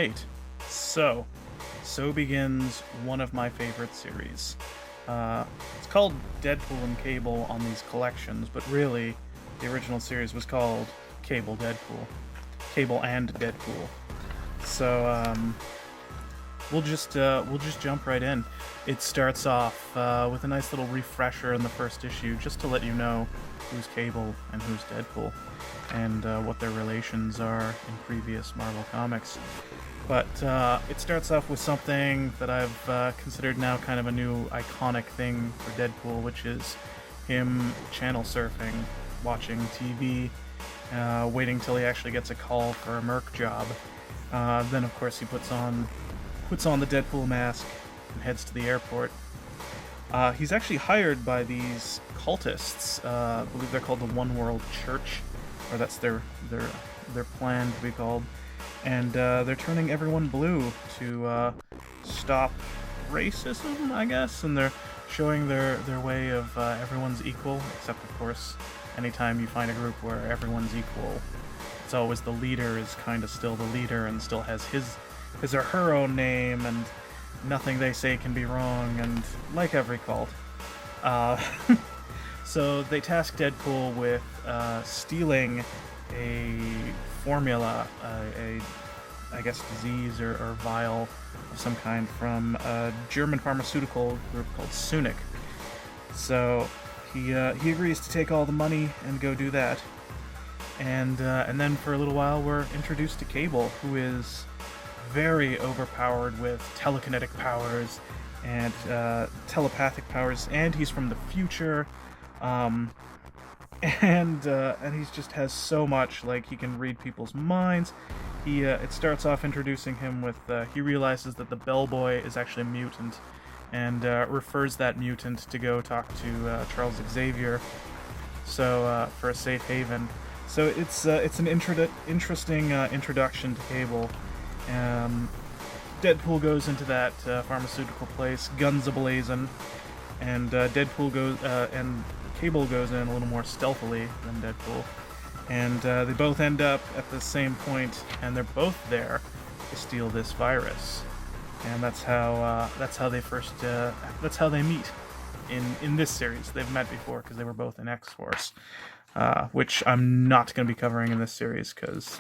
right. So begins one of my favorite series. It's called Deadpool and Cable on these collections, but really, the original series was called Cable Deadpool. Cable and Deadpool. So, we'll just jump right in. It starts off with a nice little refresher in the first issue, just to let you know who's Cable and who's Deadpool, and what their relations are in previous Marvel comics. But it starts off with something that I've considered now kind of a new iconic thing for Deadpool, which is him channel surfing, watching TV, waiting till he actually gets a call for a Merc job. Then, of course, he puts on the Deadpool mask and heads to the airport. He's actually hired by these cultists. I believe they're called the One World Church, or that's their plan to be called. And they're turning everyone blue to stop racism, I guess. And they're showing their way of everyone's equal, except, of course, anytime you find a group where everyone's equal, it's always the leader is kind of still the leader and still has his or her own name, and nothing they say can be wrong, and like every cult. So they task Deadpool with stealing a formula, I guess disease or vial of some kind from a German pharmaceutical group called Sunic. So he agrees to take all the money and go do that. And then for a little while we're introduced to Cable, who is very overpowered with telekinetic powers and telepathic powers, and he's from the future. And he just has so much, like he can read people's minds. It starts off introducing him with he realizes that the bellboy is actually a mutant, and refers that mutant to go talk to Charles Xavier, so for a safe haven. So it's an interesting introduction to Cable. Deadpool goes into that pharmaceutical place, guns a-blazing, and Deadpool goes and Cable goes in a little more stealthily than Deadpool, and they both end up at the same point, and they're both there to steal this virus, and that's how they meet in this series. They've met before because they were both in X-Force, which I'm not going to be covering in this series because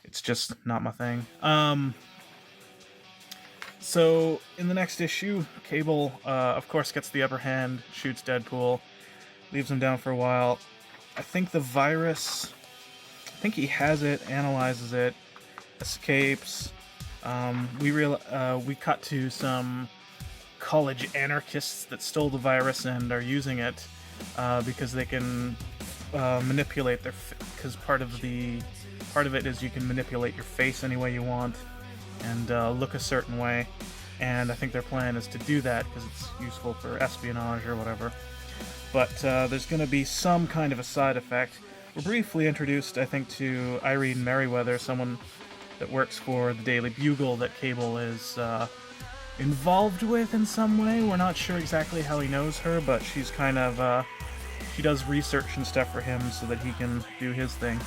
it's just not my thing. So in the next issue, Cable, of course, gets the upper hand, shoots Deadpool, leaves him down for a while. I think he has it, analyzes it, escapes. We cut to some college anarchists that stole the virus and are using it because they can manipulate because part of it is you can manipulate your face any way you want and look a certain way, and I think their plan is to do that because it's useful for espionage or whatever. But there's going to be some kind of a side effect. We're briefly introduced, I think, to Irene Merriweather, someone that works for the Daily Bugle that Cable is involved with in some way. We're not sure exactly how he knows her, but she's kind of she does research and stuff for him so that he can do his thing.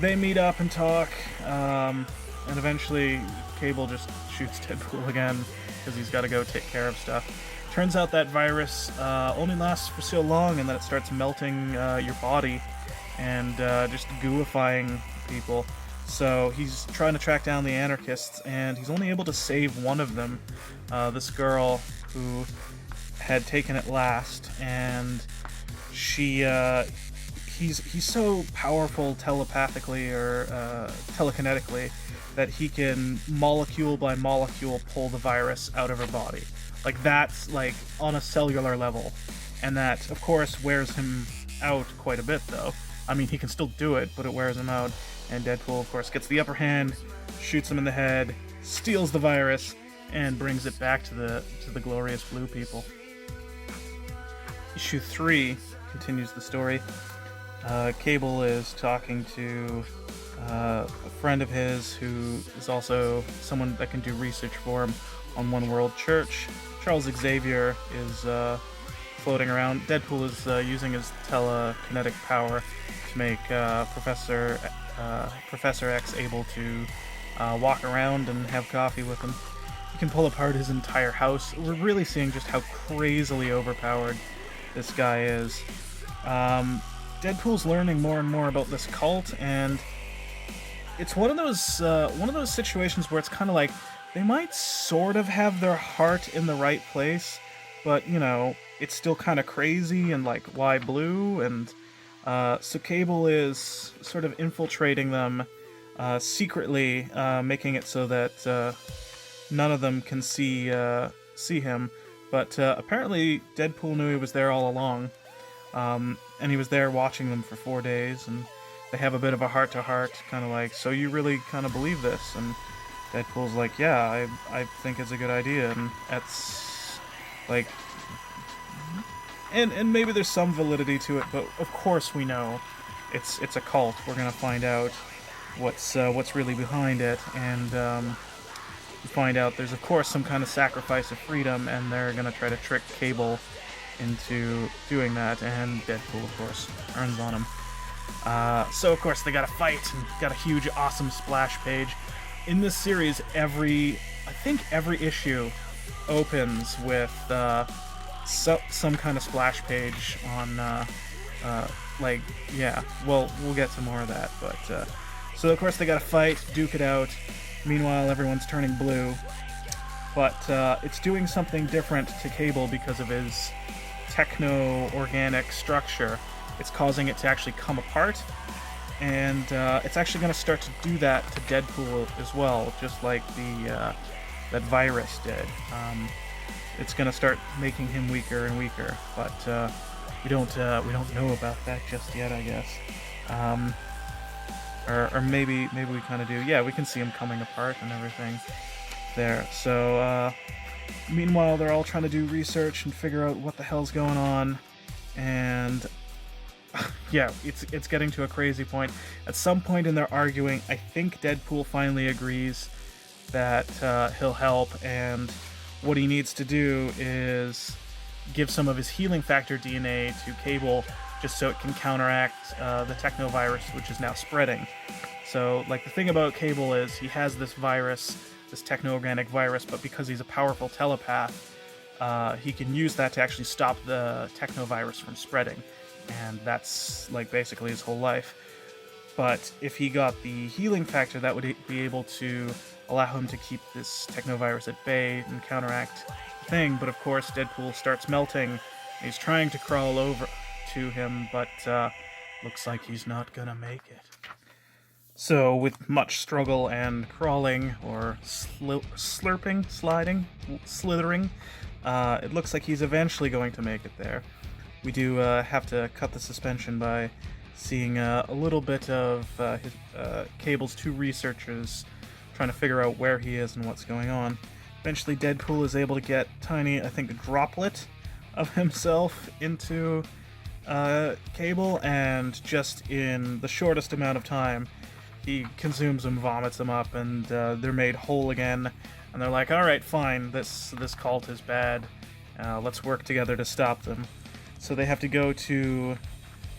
They meet up and talk, and eventually Cable just shoots Deadpool again because he's got to go take care of stuff. Turns out that virus only lasts for so long, and then it starts melting your body and just gooifying people. So he's trying to track down the anarchists, and he's only able to save one of them, this girl who had taken it last, and he's so powerful telepathically or telekinetically that he can molecule by molecule pull the virus out of her body. Like, that's like on a cellular level, and that of course wears him out quite a bit, though. I mean, he can still do it, but it wears him out, and Deadpool of course gets the upper hand, shoots him in the head, steals the virus, and brings it back to the glorious blue people. Issue 3 continues the story. Cable is talking to a friend of his who is also someone that can do research for him on One World Church. Charles Xavier is floating around. Deadpool is using his telekinetic power to make Professor X able to walk around and have coffee with him. You can pull apart his entire house. We're really seeing just how crazily overpowered this guy is. Deadpool's learning more and more about this cult, and it's one of those situations where it's kind of like they might sort of have their heart in the right place, but you know, it's still kind of crazy and like, why blue? And so Cable is sort of infiltrating them secretly, making it so that none of them can see him. But apparently Deadpool knew he was there all along, and he was there watching them for 4 days, and they have a bit of a heart-to-heart, kind of like, so you really kind of believe this? And Deadpool's like, yeah, I think it's a good idea, and that's, like, and maybe there's some validity to it, but of course we know it's a cult. We're gonna find out what's really behind it, and we find out there's of course some kind of sacrifice of freedom, and they're gonna try to trick Cable into doing that, and Deadpool of course turns on him. So of course they gotta fight, and got a huge awesome splash page. In this series, I think every issue opens with some kind of splash page on like, yeah, well, we'll get to more of that, but so of course they gotta fight, duke it out. Meanwhile, everyone's turning blue, but it's doing something different to Cable because of his techno-organic structure. It's causing it to actually come apart, and it's actually going to start to do that to Deadpool as well, just like that virus did. It's going to start making him weaker and weaker, but we don't know about that just yet, I guess. Or maybe we kind of do. Yeah, we can see him coming apart and everything there. So meanwhile, they're all trying to do research and figure out what the hell's going on, and yeah, it's getting to a crazy point. At some point in their arguing, I think Deadpool finally agrees that he'll help, and what he needs to do is give some of his healing factor DNA to Cable, just so it can counteract the technovirus, which is now spreading. So, like, the thing about Cable is he has this virus, this techno-organic virus, but because he's a powerful telepath, he can use that to actually stop the technovirus from spreading. And that's, like, basically his whole life. But if he got the healing factor, that would be able to allow him to keep this technovirus at bay and counteract the thing. But of course, Deadpool starts melting. He's trying to crawl over to him, but looks like he's not gonna make it. So, with much struggle and crawling, or slithering, it looks like he's eventually going to make it there. We do have to cut the suspension by seeing a little bit of Cable's two researchers trying to figure out where he is and what's going on. Eventually, Deadpool is able to get tiny, I think, a droplet of himself into Cable, and just in the shortest amount of time, he consumes them, vomits them up, and they're made whole again. And they're like, "All right, fine. This cult is bad. Let's work together to stop them." So they have to go to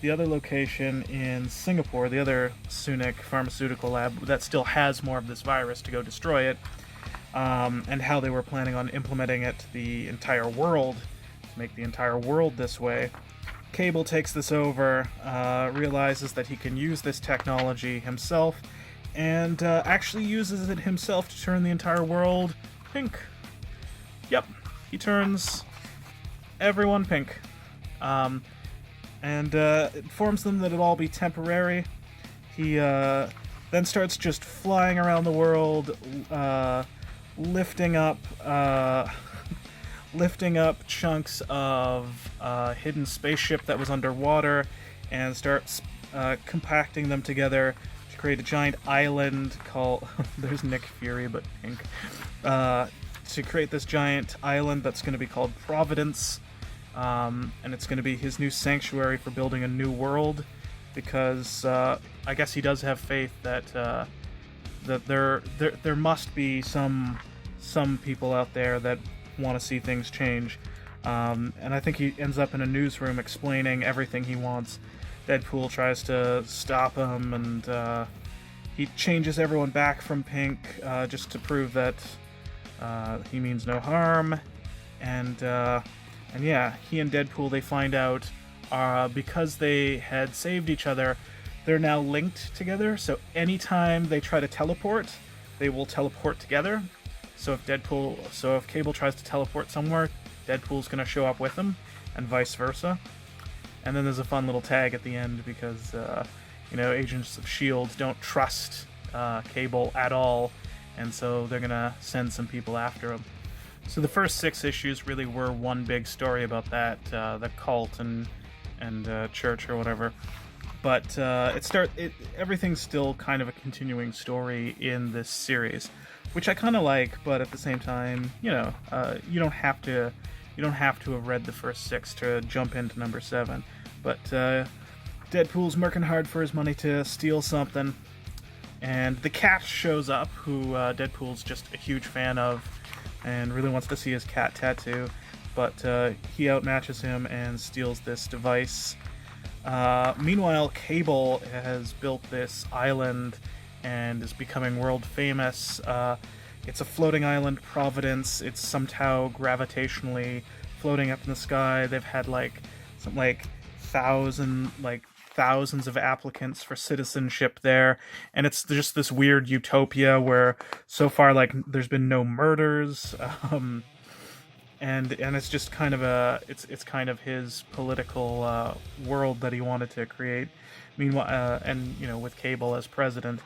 the other location in Singapore, the other Sunic pharmaceutical lab that still has more of this virus, to go destroy it, and how they were planning on implementing it to the entire world, to make the entire world this way. Cable takes this over, realizes that he can use this technology himself, and actually uses it himself to turn the entire world pink. Yep, he turns everyone pink. And informs them that it'll all be temporary. He then starts just flying around the world, lifting up chunks of hidden spaceship that was underwater, and starts compacting them together to create a giant island called there's Nick Fury but pink, to create this giant island that's going to be called Providence. And it's going to be his new sanctuary for building a new world, because I guess he does have faith that that there must be some people out there that want to see things change. And I think he ends up in a newsroom explaining everything he wants. Deadpool tries to stop him, and he changes everyone back from pink just to prove that he means no harm. And yeah, he and Deadpool, they find out because they had saved each other, they're now linked together. So anytime they try to teleport, they will teleport together. So if Cable tries to teleport somewhere, Deadpool's gonna show up with him, and vice versa. And then there's a fun little tag at the end because Agents of S.H.I.E.L.D. don't trust Cable at all, and so they're gonna send some people after him. So the first 6 issues really were one big story about that, the cult and church or whatever. But everything's still kind of a continuing story in this series, which I kind of like. But at the same time, you don't have to have read the first 6 to jump into number 7. But Deadpool's working hard for his money to steal something, and the cat shows up, who Deadpool's just a huge fan of, and really wants to see his cat tattoo. But he outmatches him and steals this device. Meanwhile, Cable has built this island and is becoming world famous. It's a floating island, Providence. It's somehow gravitationally floating up in the sky. They've had thousands of applicants for citizenship there, and it's just this weird utopia where so far there's been no murders. And it's just kind of it's kind of his political world that he wanted to create. Meanwhile, with Cable as president,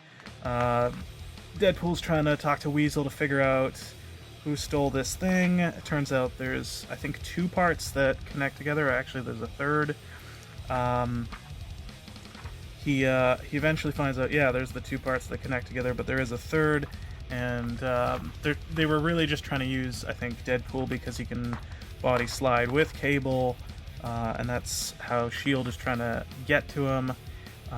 Deadpool's trying to talk to Weasel to figure out who stole this thing. It turns out there's, I think, 2 parts that connect together. Actually, there's a third. He eventually finds out, there's the 2 parts that connect together, but there is a third. And they were really just trying to use, I think, Deadpool because he can body slide with Cable, and that's how S.H.I.E.L.D. is trying to get to him,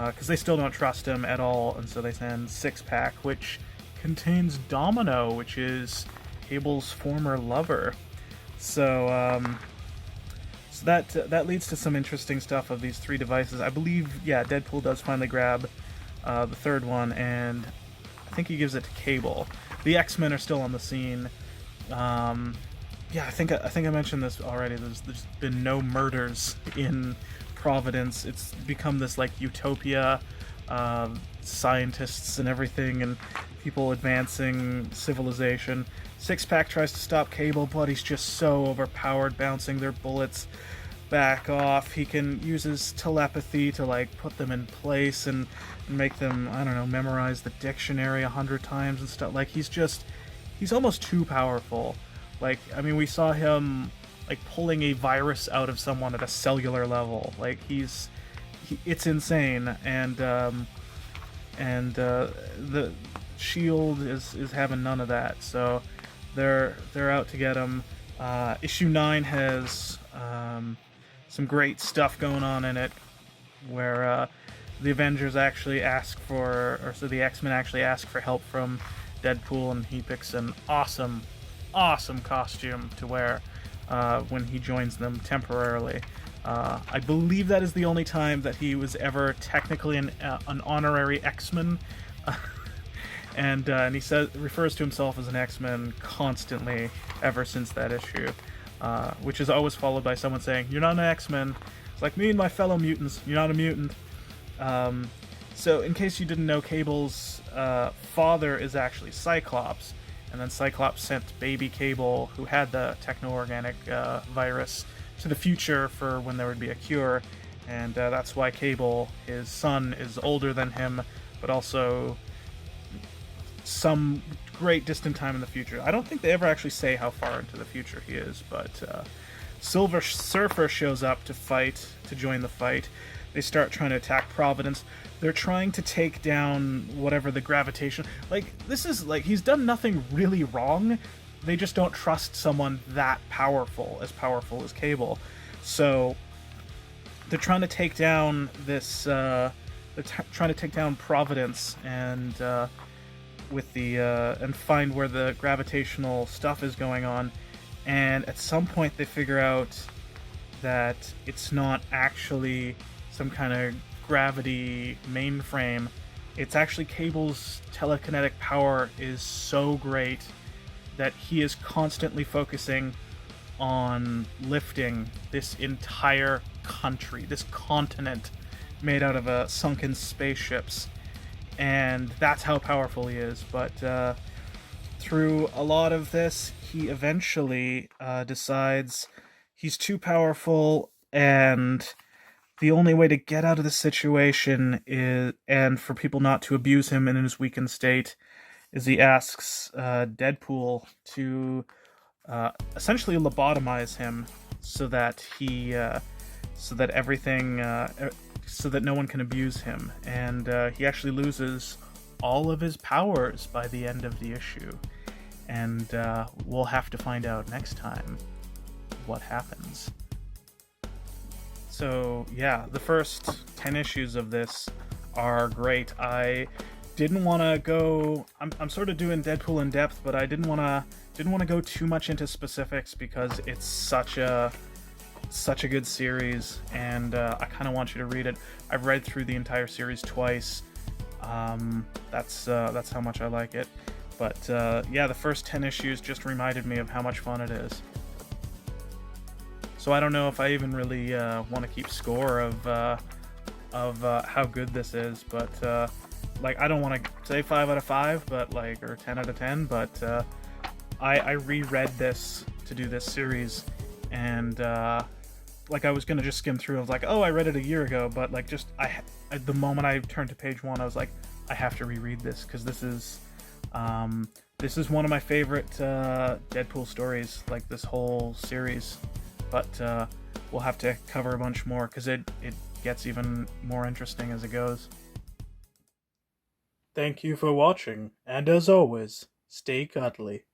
because they still don't trust him at all, and so they send Six-Pack, which contains Domino, which is Cable's former lover. So that leads to some interesting stuff of these 3 devices. I believe, Deadpool does finally grab the third one, and I think he gives it to Cable. The X-Men are still on the scene. I think I mentioned this already. There's been no murders in Providence. It's become this utopia, scientists and everything, and people advancing civilization. Six-Pack tries to stop Cable, but he's just so overpowered, bouncing their bullets back off. He can use his telepathy to put them in place and make them, I don't know, memorize the dictionary 100 times and stuff. He's almost too powerful. We saw him pulling a virus out of someone at a cellular level. It's insane. And the S.H.I.E.L.D. is having none of that. So they're out to get him. Issue 9 has some great stuff going on in it, where the Avengers actually the X-Men actually ask for help from Deadpool, and he picks an awesome costume to wear when he joins them temporarily. I believe that is the only time that he was ever technically an honorary X-Men. And he refers to himself as an X-Men constantly ever since that issue, which is always followed by someone saying, "You're not an X-Men." It's like me and my fellow mutants. You're not a mutant. So in case you didn't know, Cable's father is actually Cyclops, and then Cyclops sent baby Cable, who had the techno-organic virus, to the future for when there would be a cure, and that's why Cable, his son, is older than him, but also some great distant time in the future. I don't think they ever actually say how far into the future he is, but Silver Surfer shows up to join the fight. They start trying to attack Providence. They're trying to take down whatever the gravitation... he's done nothing really wrong. They just don't trust someone that powerful as Cable. So they're trying to take down this... trying to take down Providence and and find where the gravitational stuff is going on. And at some point they figure out that it's not actually some kind of gravity mainframe, It's actually Cable's telekinetic power is so great that he is constantly focusing on lifting this entire country, this continent made out of sunken spaceships, and that's how powerful he is. But through a lot of this, he eventually decides he's too powerful, and the only way to get out of the situation is, and for people not to abuse him in his weakened state, is he asks Deadpool to essentially lobotomize him so that so that everything, so that no one can abuse him, and he actually loses all of his powers by the end of the issue, and we'll have to find out next time what happens. So yeah, the first 10 issues of this are great. I didn't want to go. I'm sort of doing Deadpool in depth, but I didn't want to go too much into specifics because it's such a good series, and I kind of want you to read it. I've read through the entire series twice. That's how much I like it. But yeah, the first 10 issues just reminded me of how much fun it is. So I don't know if I even really want to keep score of how good this is, but like, I don't want to say 5 out of 5, but like, or 10 out of 10, but I reread this to do this series, and like, I was gonna just skim through. I was like, oh, I read it a year ago, but like, just the moment I turned to page 1, I was like, I have to reread this because this is one of my favorite Deadpool stories, like this whole series. But we'll have to cover a bunch more because it gets even more interesting as it goes. Thank you for watching, and as always, stay cuddly.